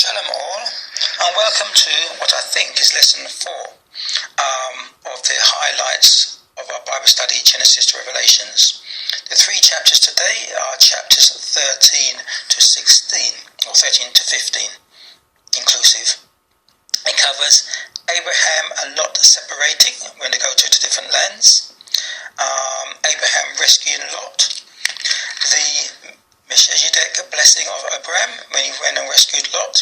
Shalom all, and welcome to what I think is lesson 4 of the highlights of our Bible study, Genesis to Revelations. The 3 chapters today are chapters 13 to 16, or 13 to 15, inclusive. It covers Abraham and Lot separating when they go to different lands, Abraham rescuing Lot, the Melchizedek blessing of Abraham when he went and rescued Lot,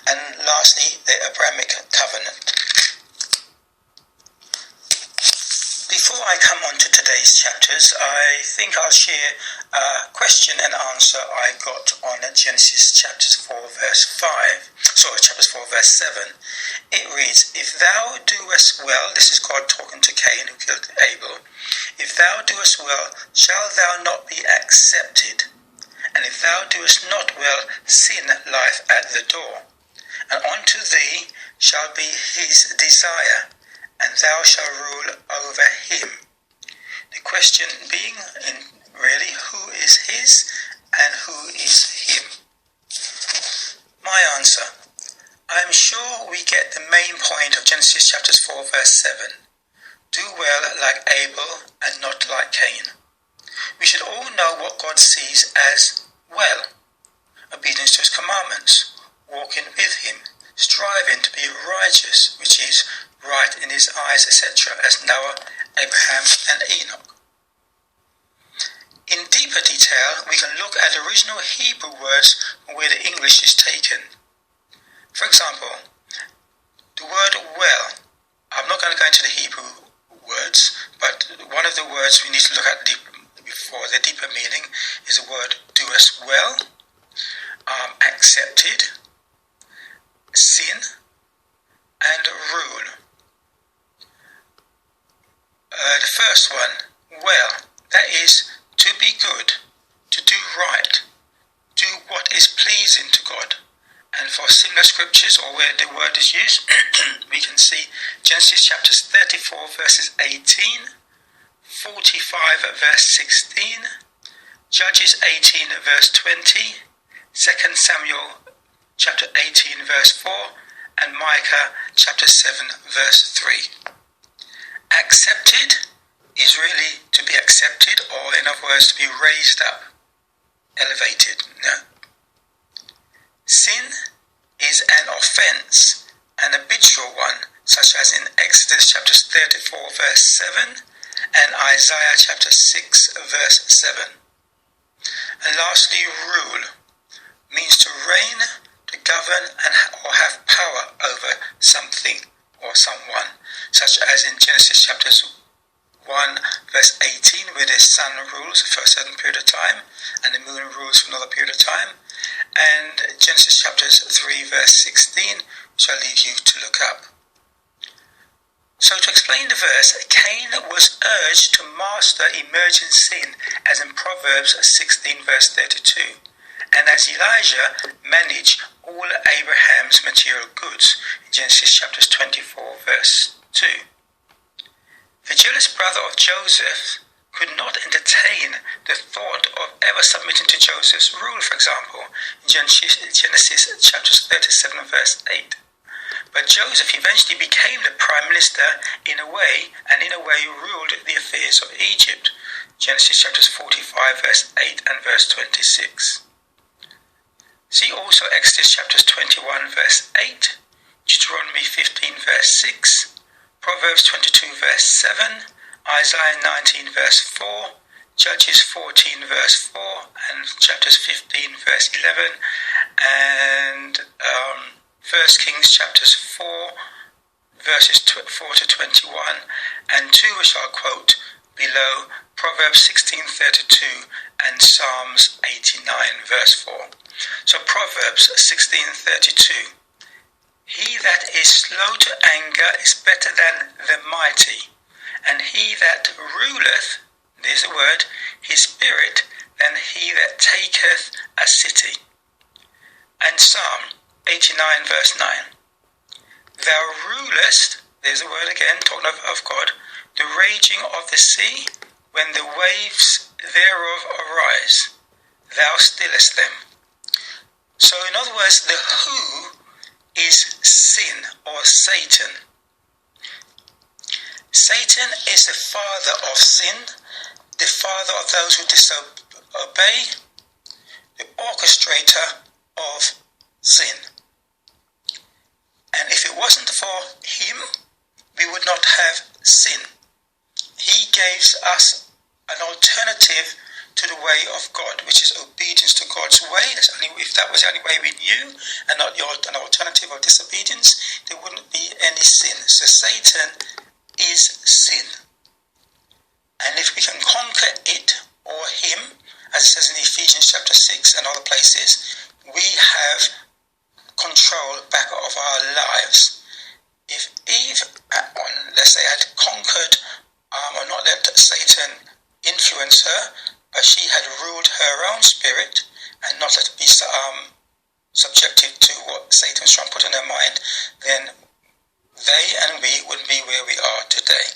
and lastly the Abrahamic covenant. Before I come on to today's chapters, I think I'll share a question and answer I got on Genesis chapter 4 verse 7. It reads, "If thou doest well," this is God talking to Cain who killed Abel, "if thou doest well, shall thou not be accepted? And if thou doest not well, sin lieth at the door. And unto thee shall be his desire, and thou shalt rule over him." The question being, really, who is his and who is him? My answer, I am sure we get the main point of Genesis chapters 4 verse 7. Do well like Abel and not like Cain. We should all know what God sees as well. Obedience to his commandments, walking with him, striving to be righteous, which is right in his eyes, etc., as Noah, Abraham, and Enoch. In deeper detail, we can look at original Hebrew words where the English is taken. For example, the word well, I'm not going to go into the Hebrew words, but one of the words we need to look at for the deeper meaning is the word doest well, accepted, sin, and rule. The first one, well, that is to be good, to do right, do what is pleasing to God. And for similar scriptures, or where the word is used, we can see Genesis chapters 34 verses 18, 45 verse 16, Judges 18 verse 20, 2 Samuel chapter 18 verse 4, and Micah chapter 7 verse 3. Accepted is really to be accepted, or in other words, to be raised up, elevated. No? Sin is an offence, an habitual one, such as in Exodus chapter 34 verse 7 and Isaiah chapter 6 verse 7. And lastly, rule means to reign, to govern, or have power over something or someone, such as in Genesis chapters 1 verse 18, where the sun rules for a certain period of time and the moon rules for another period of time, and Genesis chapters 3 verse 16, which I'll leave you to look up. So to explain the verse, Cain was urged to master emerging sin, as in Proverbs 16 verse 32, and as Elijah managed all Abraham's material goods in Genesis chapters 24 verse 2. The jealous brother of Joseph could not entertain the thought of ever submitting to Joseph's rule, for example, in Genesis chapters 37 verse 8. But Joseph eventually became the prime minister in a way, and in a way ruled the affairs of Egypt, Genesis chapters 45 verse 8 and verse 26. See also Exodus chapters 21 verse 8, Deuteronomy 15 verse 6, Proverbs 22 verse 7, Isaiah 19 verse 4, Judges 14 verse 4, and chapters 15 verse 11, and 1 Kings chapters 4 verses 4 to 21, and 2 which I'll quote below, Proverbs 16:32 and Psalms 89 verse 4. So Proverbs 16:32. He that is slow to anger is better than the mighty, and he that ruleth, there's a word, his spirit, than he that taketh a city. And Psalm 89 verse 9. Thou rulest, there's a word again, talking of God, the raging of the sea, when the waves thereof arise, thou stillest them. So in other words, the who is sin or Satan. Satan is the father of sin, the father of those who disobey, the orchestrator of sin. And if it wasn't for him, we would not have sin. He gives us an alternative to the way of God, which is obedience to God's way. If that was the only way we knew, and not an alternative of disobedience, there wouldn't be any sin. So Satan is sin. And if we can conquer it or him, as it says in Ephesians chapter 6 and other places, we have control back of our lives. If Eve, let's say, had conquered or not let Satan influence her, but she had ruled her own spirit and not let it be subjected to what Satan was trying to put in her mind, then they and we would be where we are today.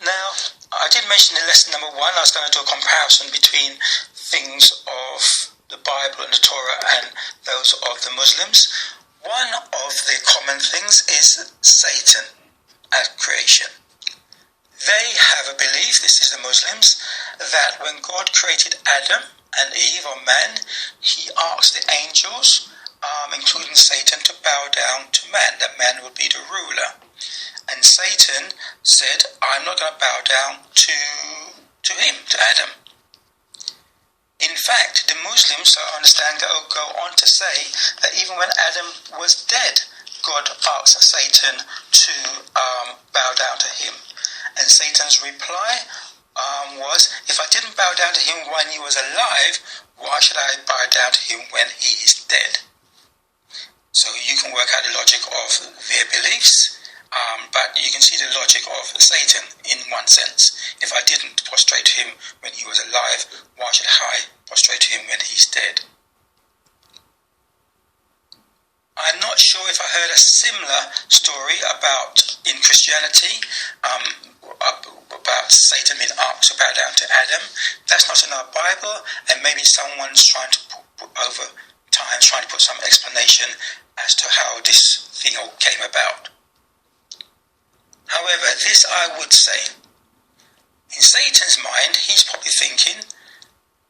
Now, I did mention in lesson number 1, I was going to do a comparison between things of the Bible and the Torah and those of the Muslims. One of the common things is Satan at creation. They have a belief, this is the Muslims, that when God created Adam and Eve, or man, he asked the angels, including Satan, to bow down to man, that man would be the ruler. And Satan said, I'm not going to bow down to him, to Adam. In fact, the Muslims, I understand, go on to say that even when Adam was dead, God asked Satan to bow down to him. And Satan's reply was, if I didn't bow down to him when he was alive, why should I bow down to him when he is dead? So you can work out the logic of their beliefs, but you can see the logic of Satan in one sense. If I didn't prostrate to him when he was alive, why should I prostrate to him when he's dead? I'm not sure if I heard a similar story in Christianity, about Satan being asked to bow down to Adam. That's not in our Bible, and maybe someone's trying to put some explanation as to how this thing all came about. However, this I would say, in Satan's mind, he's probably thinking,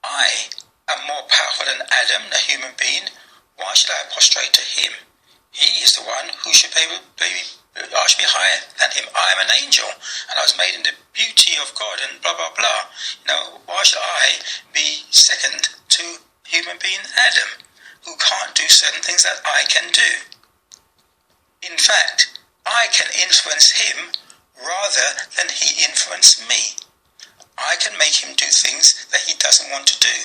I am more powerful than Adam, a human being. Why should I prostrate to him? He is the one who should I should be higher than him. I am an angel, and I was made in the beauty of God, and blah, blah, blah. Why should I be second to human being Adam, who can't do certain things that I can do? In fact, I can influence him rather than he influence me. I can make him do things that he doesn't want to do.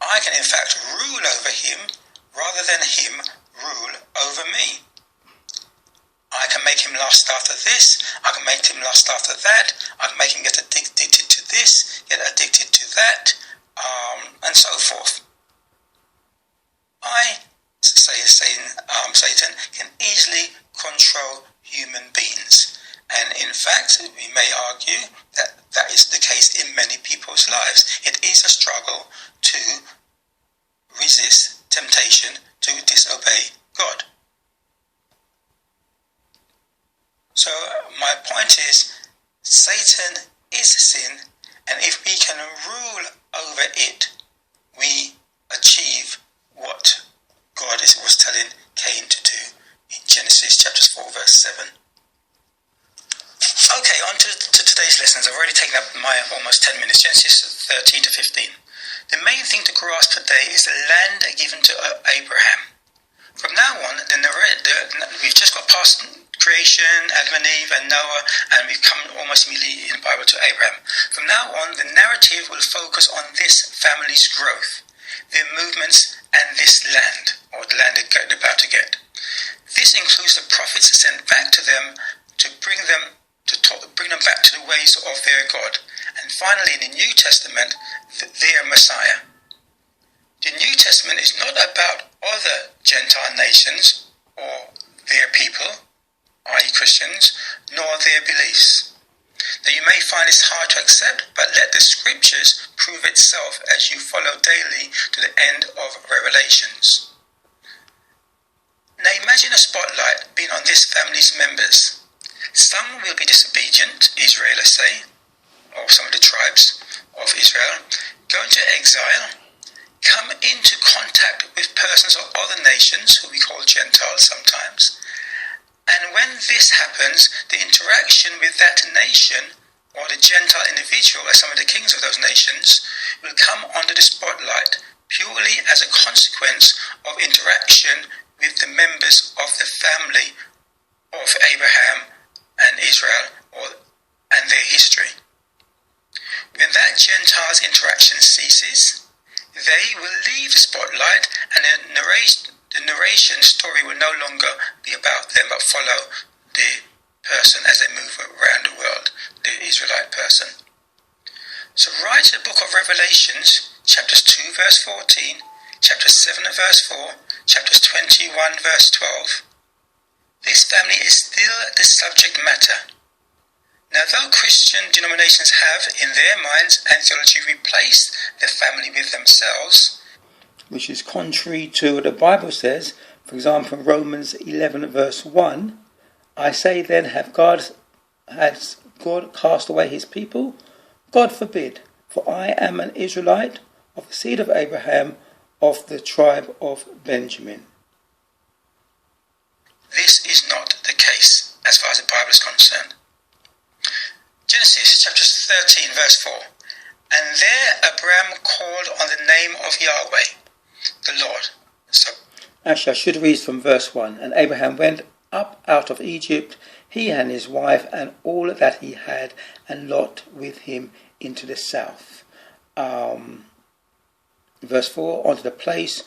I can in fact rule over him rather than him rule over me. I can make him lust after this, I can make him lust after that, I can make him get addicted to this, get addicted to that, and so forth. Satan can easily control human beings. And in fact, we may argue that that is the case in many people's lives. It is a struggle to resist temptation to disobey God. So my point is, Satan is sin, and if we can rule over it, we achieve what God was telling Cain to do in Genesis chapter 4 verse 7. Okay, on to today's lessons. I've already taken up my almost 10 minutes, Genesis 13 to 15. The main thing to grasp today is the land given to Abraham. From now on, we've just got past creation, Adam and Eve and Noah, and we've come almost immediately in the Bible to Abraham. From now on, the narrative will focus on this family's growth, their movements, and this land, or the land they're about to get. This includes the prophets sent back to them to bring them back to the ways of their God, and finally in the New Testament, their Messiah. The New Testament is not about other Gentile nations or their people, i.e. Christians, nor their beliefs. Now you may find this hard to accept, but let the scriptures prove itself as you follow daily to the end of Revelations. Now imagine a spotlight being on this family's members. Some will be disobedient, Israel, let's say, or some of the tribes of Israel, go into exile, come into contact with persons of other nations, who we call Gentiles sometimes. And when this happens, the interaction with that nation, or the Gentile individual, as some of the kings of those nations, will come under the spotlight purely as a consequence of interaction with the members of the family of Abraham and Israel, and their history. When that Gentiles' interaction ceases, they will leave the spotlight, and the narration story will no longer be about them, but follow the person as they move around the world, the Israelite person. So right in the book of Revelations, chapters 2 verse 14, chapter 7 verse 4, chapters 21 verse 12, this family is still the subject matter. Now, though Christian denominations have, in their minds and theology, replaced the family with themselves, which is contrary to what the Bible says, for example, Romans 11 verse 1, I say then, has God cast away his people? God forbid, for I am an Israelite of the seed of Abraham, of the tribe of Benjamin. This is not the case as far as the Bible is concerned. Genesis chapter 13 verse 4. And there Abraham called on the name of Yahweh, the Lord. Actually, I should read from verse 1. And Abraham went up out of Egypt, he and his wife, and all that he had, and Lot with him into the south. Verse 4, onto the place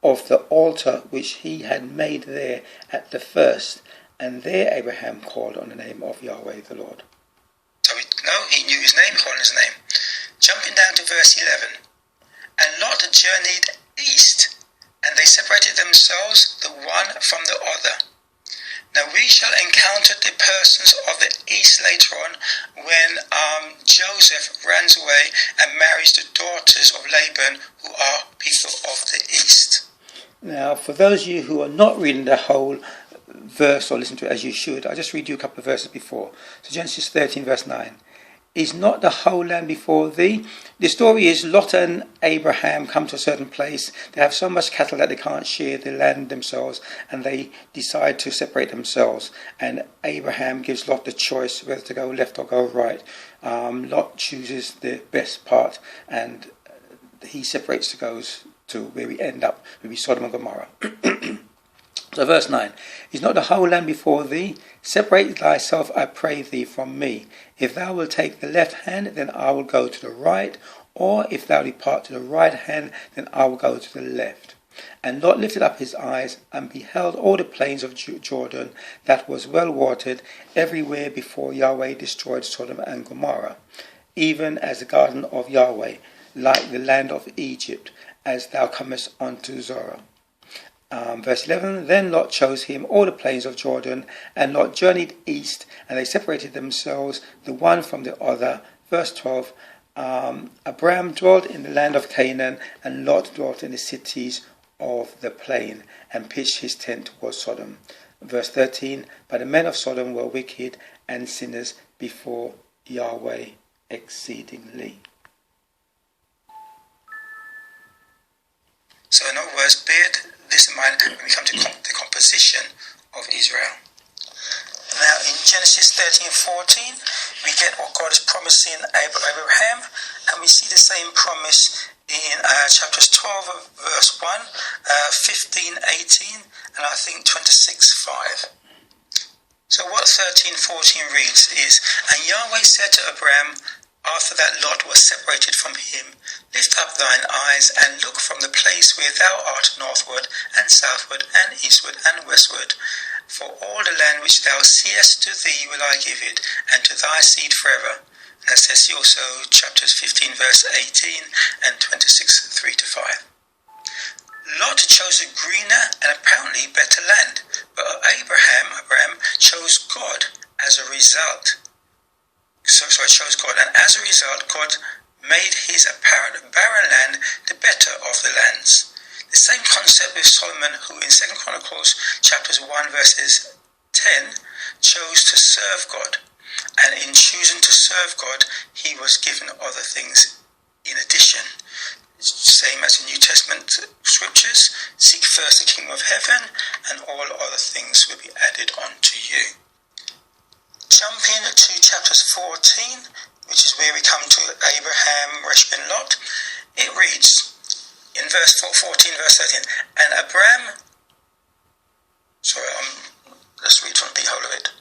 of the altar which he had made there at the first. And there Abraham called on the name of Yahweh the Lord. So we know he knew his name, called his name. Jumping down to verse 11. And Lot journeyed east, and they separated themselves the one from the other. Now we shall encounter the persons of the east later on, when Joseph runs away and marries the daughters of Laban, who are people of the east. Now, for those of you who are not reading the whole verse or listen to it as you should, I'll just read you a couple of verses before. So Genesis 13 verse 9. Is not the whole land before thee? The story is Lot and Abraham come to a certain place. They have so much cattle that they can't share the land themselves, and they decide to separate themselves. And Abraham gives Lot the choice whether to go left or go right. Lot chooses the best part, and he separates to goes to where we end up, will be Sodom and Gomorrah. So verse 9, is not the whole land before thee? Separate thyself, I pray thee, from me. If thou wilt take the left hand, then I will go to the right, or if thou depart to the right hand, then I will go to the left. And Lot lifted up his eyes, and beheld all the plains of Jordan, that was well watered, everywhere before Yahweh destroyed Sodom and Gomorrah, even as the garden of Yahweh, like the land of Egypt, as thou comest unto Zoar. Verse 11, then Lot chose him all the plains of Jordan, and Lot journeyed east, and they separated themselves the one from the other. Verse 12, Abraham dwelt in the land of Canaan, and Lot dwelt in the cities of the plain, and pitched his tent towards Sodom. Verse 13, but the men of Sodom were wicked and sinners before Yahweh exceedingly. So in other words, bear this in mind when we come to the composition of Israel. Now in Genesis 13:14, we get what God is promising Abraham, and we see the same promise in chapters 12 verse 1, 15, 18, and I think 26:5. So what 13:14 reads is, and Yahweh said to Abraham, after that Lot was separated from him, lift up thine eyes and look from the place where thou art northward and southward and eastward and westward. For all the land which thou seest to thee will I give it, and to thy seed forever. And that says also chapters 15 verse 18 and 26 3-5. Lot chose a greener and apparently better land, but Abraham chose God as a result. So chose God, and as a result, God made his apparent barren land the better of the lands. The same concept with Solomon, who in 2 Chronicles chapters 1 verses 10 chose to serve God, and in choosing to serve God, he was given other things in addition. Same as the New Testament scriptures, seek first the kingdom of heaven, and all other things will be added unto you. Jumping to chapters 14, which is where we come to Abraham, Reshb, and Lot, it reads in verse 14, verse 13, and Abram, let's read from the whole of it.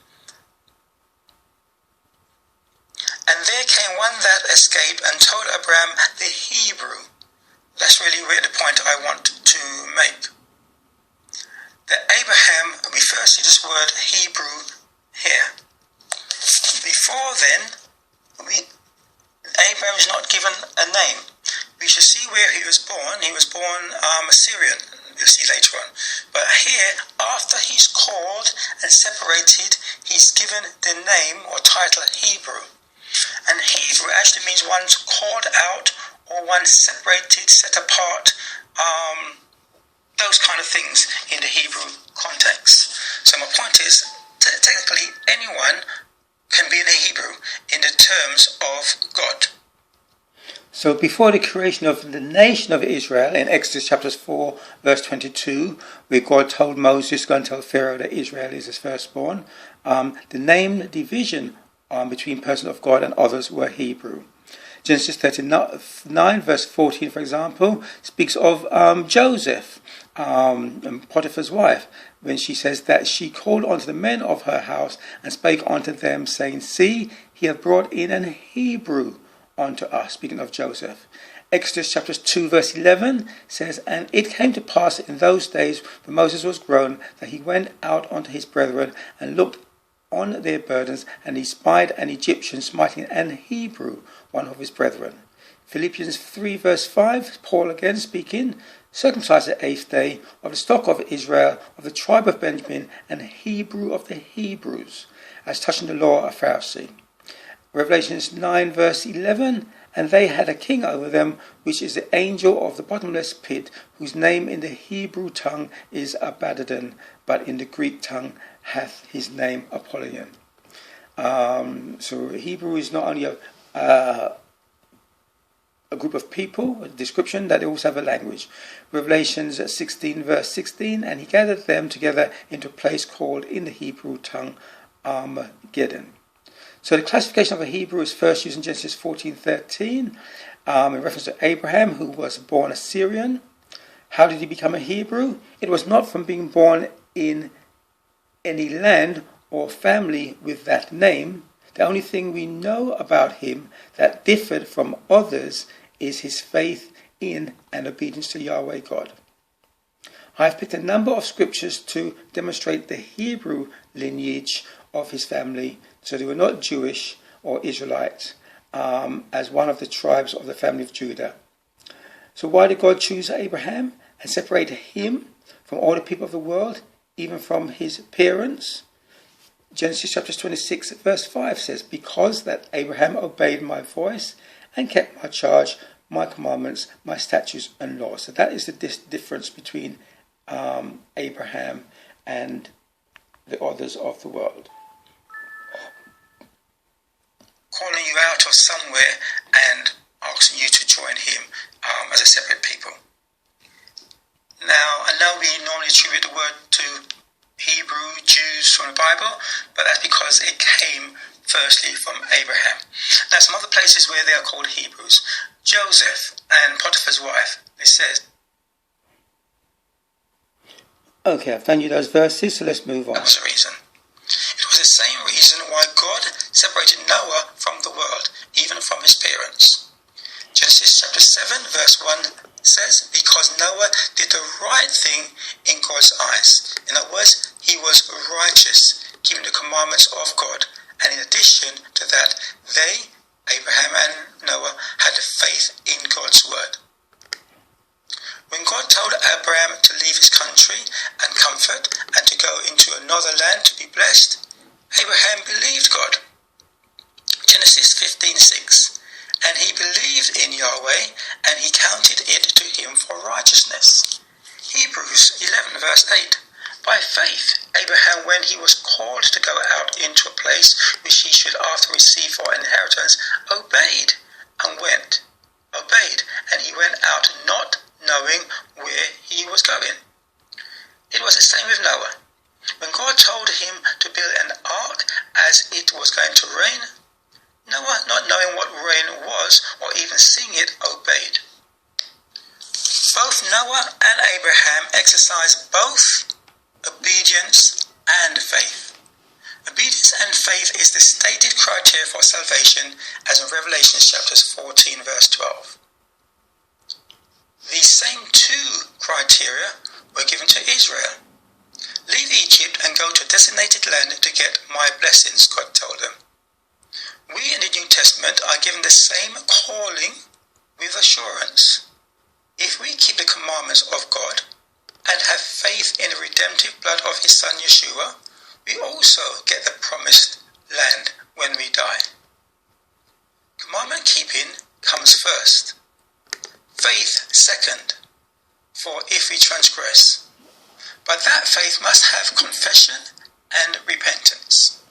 And there came one that escaped and told Abram the Hebrew. That's really where the point I want to make. That Abraham, we first see this word Hebrew here. Before then, Abraham is not given a name. We should see where he was born. He was born Assyrian. We'll see later on. But here, after he's called and separated, he's given the name or title Hebrew. And Hebrew actually means one called out or one separated, set apart, those kind of things in the Hebrew context. So my point is, technically anyone can be in Hebrew in the terms of God. So before the creation of the nation of Israel in Exodus chapters 4 verse 22, where God told Moses, go and tell Pharaoh that Israel is his firstborn, the name division between persons of God and others were Hebrew. Genesis 39 verse 14, for example, speaks of Joseph, Potiphar's wife, when she says that she called unto the men of her house and spake unto them, saying, see, he hath brought in an Hebrew unto us, speaking of Joseph. Exodus chapters 2 verse 11 says, and it came to pass in those days when Moses was grown, that he went out unto his brethren and looked on their burdens, and he spied an Egyptian smiting an Hebrew, one of his brethren. Philippians 3 verse 5, Paul again speaking, circumcised the 8th day, of the stock of Israel, of the tribe of Benjamin, and Hebrew of the Hebrews, as touching the law, a Pharisee. Revelations 9 verse 11, and they had a king over them, which is the angel of the bottomless pit, whose name in the Hebrew tongue is Abaddon, but in the Greek tongue hath his name Apollyon. So Hebrew is not only a group of people, a description, that they also have a language. Revelations 16 verse 16, and he gathered them together into a place called in the Hebrew tongue Armageddon. So the classification of a Hebrew is first used in Genesis 14:13 in reference to Abraham, who was born Assyrian. How did he become a Hebrew? It was not from being born in any land or family with that name. The only thing we know about him that differed from others is his faith in and obedience to Yahweh God. I have picked a number of scriptures to demonstrate the Hebrew lineage of his family, so they were not Jewish or Israelites, as one of the tribes of the family of Judah. So why did God choose Abraham and separate him from all the people of the world, even from his parents? Genesis chapter 26 verse 5 says, because that Abraham obeyed my voice and kept my charge, my commandments, my statutes and laws. So that is the difference between Abraham and the others of the world. Calling you out of somewhere and asking you to join him as a separate people. Now, I know we normally attribute the word to Hebrew Jews from the Bible, but that's because it came firstly from Abraham. Now, some other places where they are called Hebrews. Joseph and Potiphar's wife, it says. Okay, I've done you those verses, so let's move on. That was the reason. It was the same reason why God separated Noah from the world, even from his parents. Genesis chapter 7 verse 1 says, because Noah did the right thing in God's eyes. In other words, he was righteous, keeping the commandments of God. And in addition to that, they, Abraham and Noah, had faith in God's word. When God told Abraham to leave his country and comfort and to go into another land to be blessed, Abraham believed God. Genesis 15:6. And he believed in Yahweh, and he counted it to him for righteousness. Hebrews 11 verse 8. By faith, Abraham, when he was called to go out into a place which he should after receive for inheritance, obeyed, and he went out not knowing where he was going. It was the same with Noah. When God told him to build an ark as it was going to rain, Noah, not knowing what rain was or even seeing it, obeyed. Both Noah and Abraham exercised both obedience and faith. Obedience and faith is the stated criteria for salvation, as in Revelation chapters 14 verse 12. These same two criteria were given to Israel. Leave Egypt and go to a designated land to get my blessings, God told them. We in the New Testament are given the same calling with assurance. If we keep the commandments of God and have faith in the redemptive blood of his son Yeshua, we also get the promised land when we die. Commandment keeping comes first, faith second, for if we transgress. But that faith must have confession and repentance.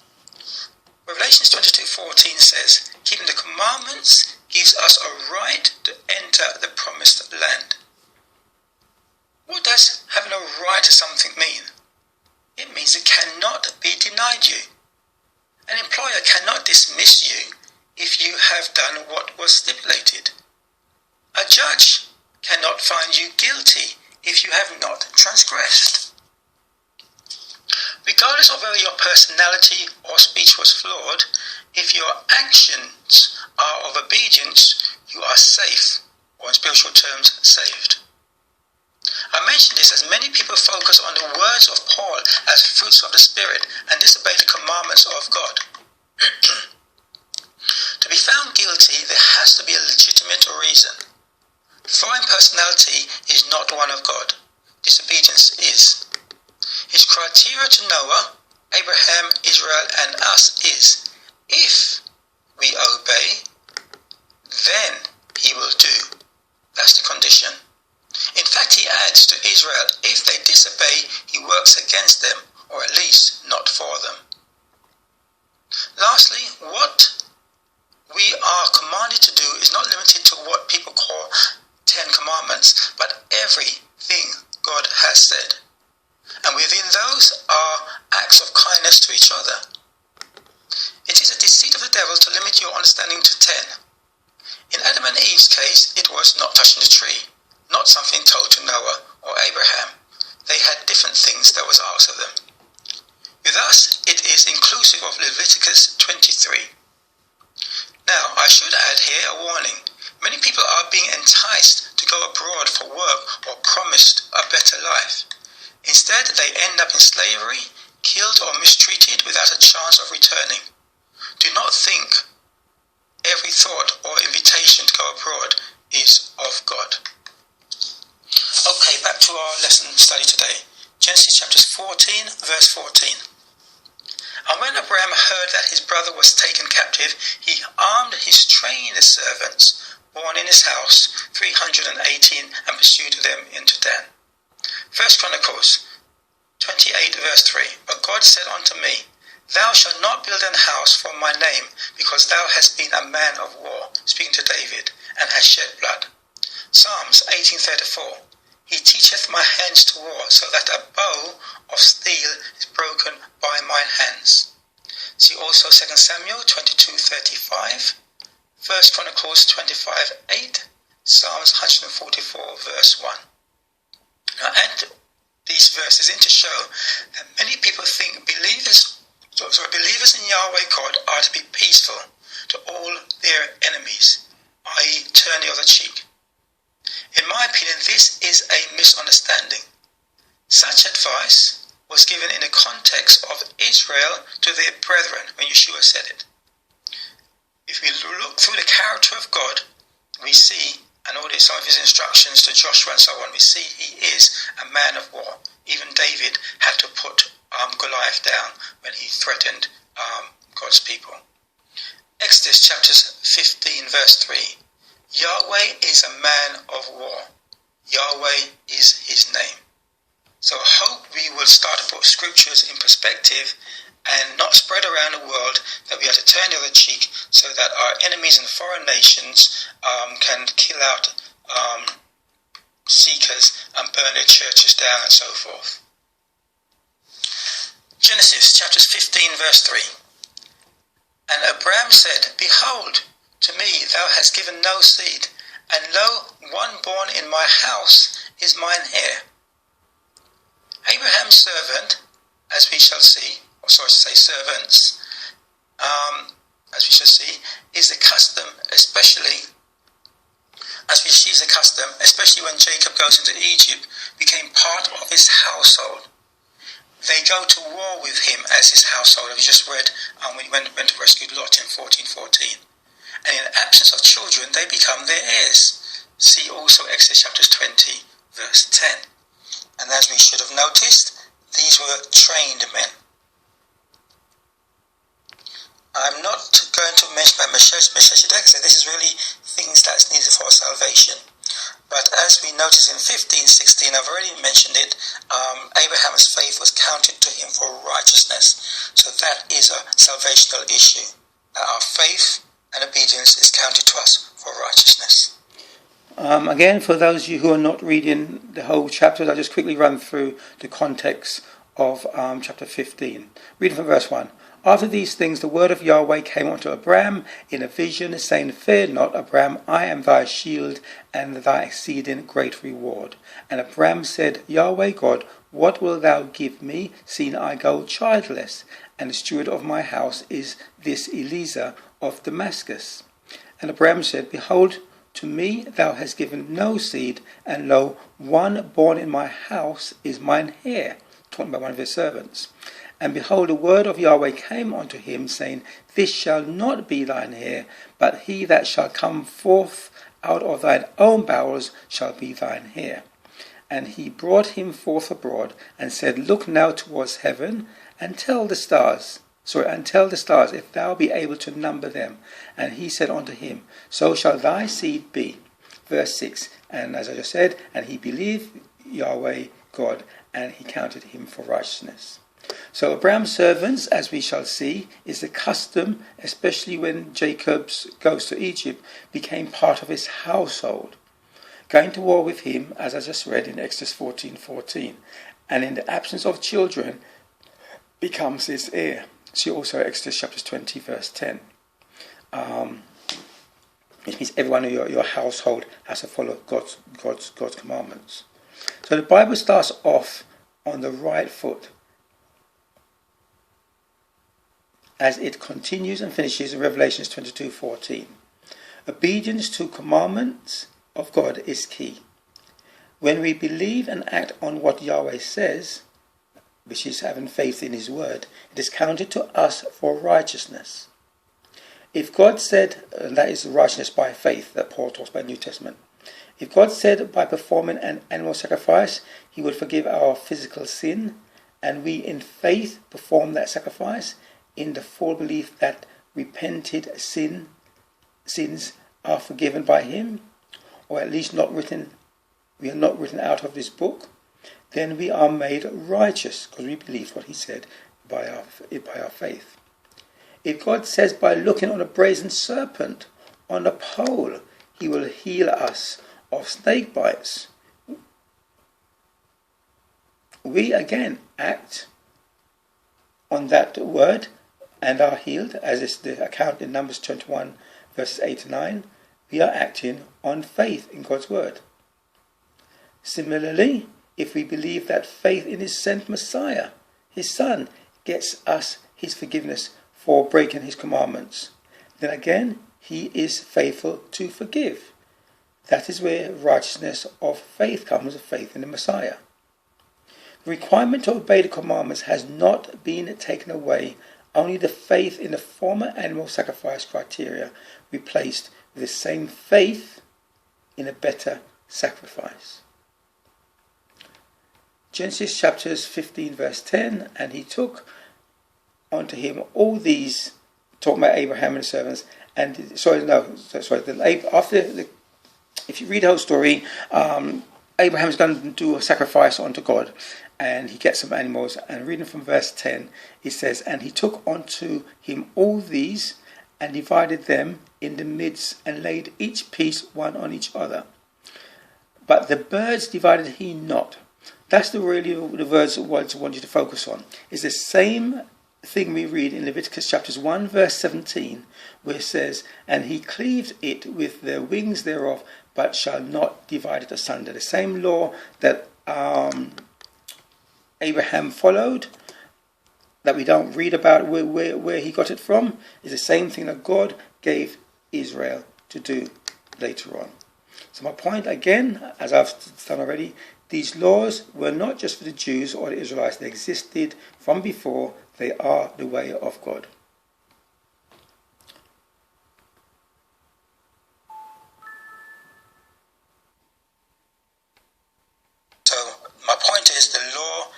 Revelation 22:14 says, keeping the commandments gives us a right to enter the promised land. What does having a right to something mean? It means it cannot be denied you. An employer cannot dismiss you if you have done what was stipulated. A judge cannot find you guilty if you have not transgressed. Regardless of whether your personality or speech was flawed, if your actions are of obedience, you are safe, or in spiritual terms, saved. I mention this as many people focus on the words of Paul as fruits of the Spirit and disobey the commandments of God. To be found guilty, there has to be a legitimate reason. Foreign personality is not one of God. Disobedience is. His criteria to Noah, Abraham, Israel, and us is, if we obey, then he will do. That's the condition. In fact, he adds to Israel, if they disobey, he works against them, or at least not for them. Lastly, what we are commanded to do is not limited to what people call 10 commandments, but everything God has said. And within those are acts of kindness to each other. It is a deceit of the devil to limit your understanding to 10. In Adam and Eve's case, it was not touching the tree, not something told to Noah or Abraham. They had different things that was asked of them. With us, it is inclusive of Leviticus 23. Now, I should add here a warning. Many people are being enticed to go abroad for work or promised a better life. Instead, they end up in slavery, killed or mistreated without a chance of returning. Do not think every thought or invitation to go abroad is of God. Okay, back to our lesson study today. Genesis chapters 14, verse 14. And when Abraham heard that his brother was taken captive, he armed his trained servants, born in his house, 318, and pursued them into Dan. 1 Chronicles 28 verse 3. But God said unto me, Thou shalt not build an house for my name, because thou hast been a man of war, speaking to David, and hast shed blood. Psalms 18:34. He teacheth my hands to war, so that a bow of steel is broken by mine hands. See also 2 Samuel 22:35, 1 Chronicles 25:8, Psalms 144 verse 1. Now add these verses in to show that many people think believers in Yahweh God are to be peaceful to all their enemies, i.e. turn the other cheek. In my opinion, this is a misunderstanding. Such advice was given in the context of Israel to their brethren when Yeshua said it. If we look through the character of God, we see, and all some of his instructions to Joshua and so on, we see he is a man of war. Even David had to put Goliath down when he threatened God's people. Exodus chapters 15 verse 3. Yahweh is a man of war. Yahweh is his name. So I hope we will start to put scriptures in perspective and not spread around the world that we have to turn the other cheek so that our enemies in foreign nations can kill out seekers and burn their churches down and so forth. Genesis chapters 15 verse 3. And Abraham said, Behold, to me thou hast given no seed, and lo, one born in my house is mine heir. Abraham's servant, as we shall see, or sorry to say servants, as we shall see, is a custom, especially when Jacob goes into Egypt, became part of his household. They go to war with him as his household. We just read when he went to rescue Lot in 14:14. And in the absence of children, they become their heirs. See also Exodus chapter 20, verse 10. And as we should have noticed, these were trained men. I'm not going to mention about Melchizedek, so this is really things that's needed for salvation. But as we notice in 15:16, I've already mentioned it, Abraham's faith was counted to him for righteousness. So that is a salvational issue. That our faith and obedience is counted to us for righteousness. Again, for those of you who are not reading the whole chapter, I'll just quickly run through the context of chapter 15. Reading from verse 1. After these things, the word of Yahweh came unto Abraham in a vision, saying, Fear not, Abraham, I am thy shield and thy exceeding great reward. And Abraham said, Yahweh God, what wilt thou give me, seeing I go childless? And the steward of my house is this Eliezer of Damascus. And Abraham said, Behold, to me thou hast given no seed, and lo, one born in my house is mine heir. Talking about one of his servants. And behold, the word of Yahweh came unto him, saying, This shall not be thine heir, but he that shall come forth out of thine own bowels shall be thine heir. And he brought him forth abroad, and said, Look now towards heaven, and tell the stars, if thou be able to number them. And he said unto him, So shall thy seed be. Verse 6, and as I just said, and he believed Yahweh God, and he counted him for righteousness. So Abraham's servants, as we shall see, is the custom, especially when Jacob goes to Egypt, became part of his household. Going to war with him, as I just read in Exodus 14:14, and in the absence of children, becomes his heir. See also Exodus chapter 20, verse 10. Which means everyone in your household has to follow God's commandments. So the Bible starts off on the right foot, as it continues and finishes in Revelation 22:14. Obedience to commandments of God is key. When we believe and act on what Yahweh says, which is having faith in his word, it is counted to us for righteousness. If God said, and that is righteousness by faith that Paul talks about in the New Testament, if God said by performing an animal sacrifice he would forgive our physical sin, and we in faith perform that sacrifice, in the full belief that repented sins are forgiven by him, or at least we are not written out of this book, then we are made righteous, because we believe what he said by our faith. If God says by looking on a brazen serpent on a pole, he will heal us of snake bites, we again act on that word and are healed, as is the account in Numbers 21 verses 8 to 9. We are acting on faith in God's word. Similarly, if we believe that faith in his sent Messiah, his Son, gets us his forgiveness for breaking his commandments, then again he is faithful to forgive. That is where righteousness of faith comes, of faith in the Messiah. The requirement to obey the commandments has not been taken away, only the faith in the former animal sacrifice criteria replaced with the same faith in a better sacrifice. Genesis chapters 15 verse 10, and he took unto him all these talking about Abraham and his servants. And if you read the whole story, Abraham's going to do a sacrifice unto God, and he gets some animals. And reading from verse 10, it says, "And he took unto him all these, and divided them in the midst, and laid each piece one on each other. But the birds divided he not." That's the words I want you to focus on. It's the same thing we read in Leviticus chapters 1 verse 17, where it says, "And he cleaved it with the wings thereof, but shall not divide it asunder." The same law that Abraham followed, that we don't read about where he got it from, is the same thing that God gave Israel to do later on. So my point again, as I've done already, these laws were not just for the Jews or the Israelites. They existed from before. They are the way of God. So my point is the law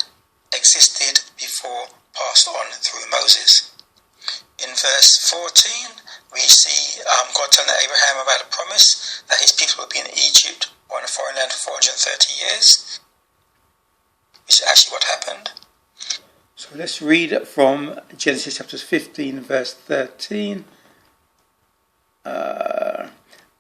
existed before, passed on through Moses. In verse 14, we see God telling Abraham about a promise that his people would be in Egypt or in a foreign land for 430 years, which is actually what happened. So let's read from Genesis chapter 15, verse 13.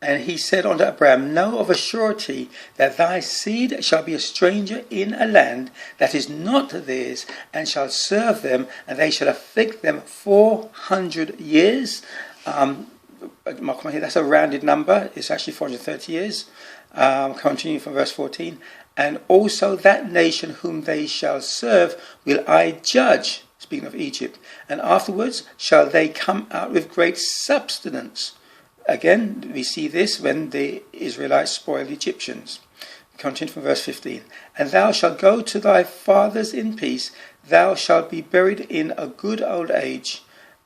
And he said unto Abraham, "Know of a surety that thy seed shall be a stranger in a land that is not theirs, and shall serve them, and they shall afflict them 400 years. Mark here, that's a rounded number. It's actually 430 years. Continuing from verse 14. "And also that nation whom they shall serve will I judge," speaking of Egypt, "and afterwards shall they come out with great substance." Again, we see this when the Israelites spoiled the Egyptians. Continue from verse 15. "And thou shalt go to thy fathers in peace. Thou shalt be buried in a good old age."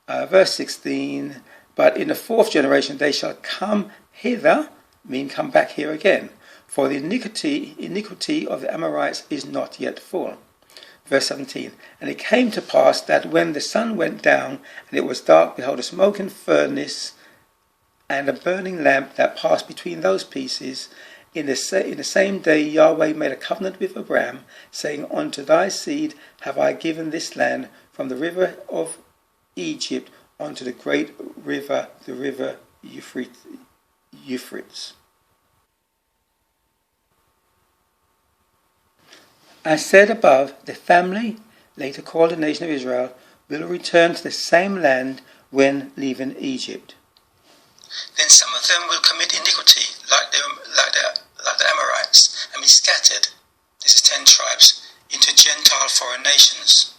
Verse 16. "But in the fourth generation they shall come hither," mean come back here again, "for the iniquity of the Amorites is not yet full." Verse 17. "And it came to pass that when the sun went down and it was dark, behold, a smoking furnace and a burning lamp that passed between those pieces. In the same day Yahweh made a covenant with Abraham, saying, Unto thy seed have I given this land, from the river of Egypt unto the great river, the river Euphrates." As said above, the family, later called the nation of Israel, will return to the same land when leaving Egypt. "Then some of them will commit iniquity, like the Amorites, and be scattered," this is 10 tribes, "into Gentile foreign nations.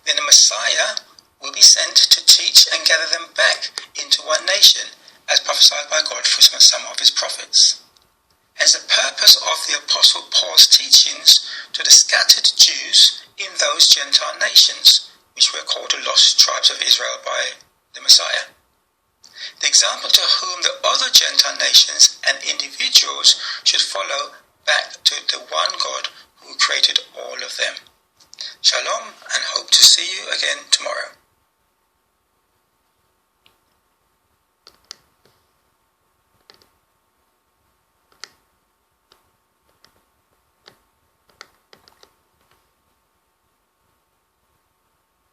Then the Messiah will be sent to teach and gather them back into one nation, as prophesied by God through some of his prophets. As the purpose of the Apostle Paul's teachings to the scattered Jews in those Gentile nations, which were called the lost tribes of Israel by the Messiah. The example to whom the other Gentile nations and individuals should follow back to the one God who created all of them. Shalom, and hope to see you again tomorrow.